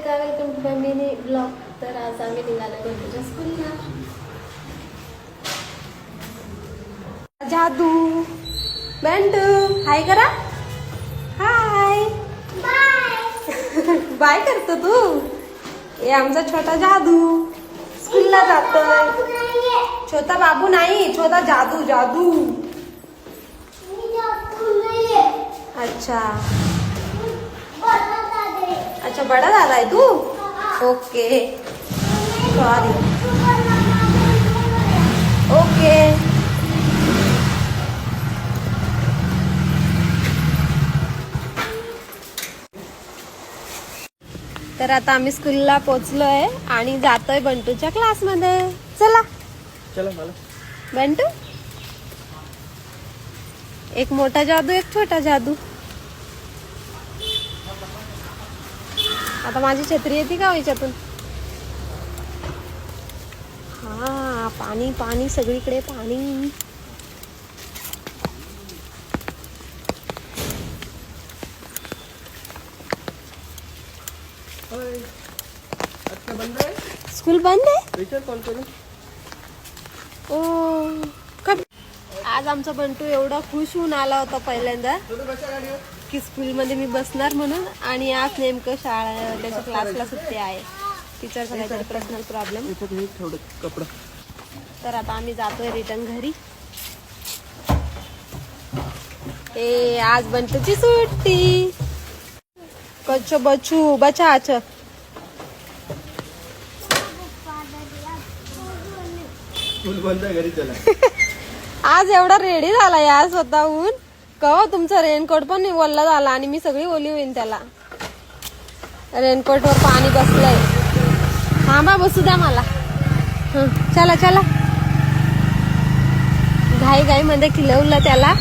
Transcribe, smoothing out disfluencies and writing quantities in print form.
का welcome to my mini blog. तर आज आम्ही निघालो बंटूच्या स्कूलला. जादू बंटू हाय करा. Hi bye. बाय करतो तू. हे आमचा छोटा जादू स्कूलला जातोय. छोटा बाबू नाही, छोटा जादू. जादू अच्छा अच्छा, बड़ा दादा आहे तू. Okay sorry. ओके तर आता आम्ही स्कूलला पोहोचलोय आणि जातोय बंटूच्या क्लासमध्ये. चला चला मला बंटू. एक मोठा जादू, एक छोटा जादू. आता माझी छत्री येते का याच्यातून. हा पाणी पाणी सगळीकडे पाणी. अच्छा बंद आहे. स्कूल बंद आहे. विचार कॉल करून. ओ कब. आज आमचा बंटू एवढा खुश होऊन आला होता पहिल्यांदा की स्कूलमध्ये मी बसणार म्हणून. आणि आज नेमकं शाळा त्याच्या क्लासला सुट्टी आहे. टीचरचा काहीतरी पर्सनल प्रॉब्लेम. कपडा. तर आता आम्ही जातोय रिटर्न घरी. ए आज बंटूची सुट्टी. कच्चो बच्चू बचाच. स्कूल बंद आहे, घरी चला. आज एवढा रेडी झाला यार स्वतःहून. कवा तुमचा रेनकोट पण ओला झाला आणि मी सगळी ओली होईन त्याला. रेनकोट वर पाणी बसलंय. थांबा बसू द्या मला. चला चला. घाई घाई मध्ये खिलवलं त्याला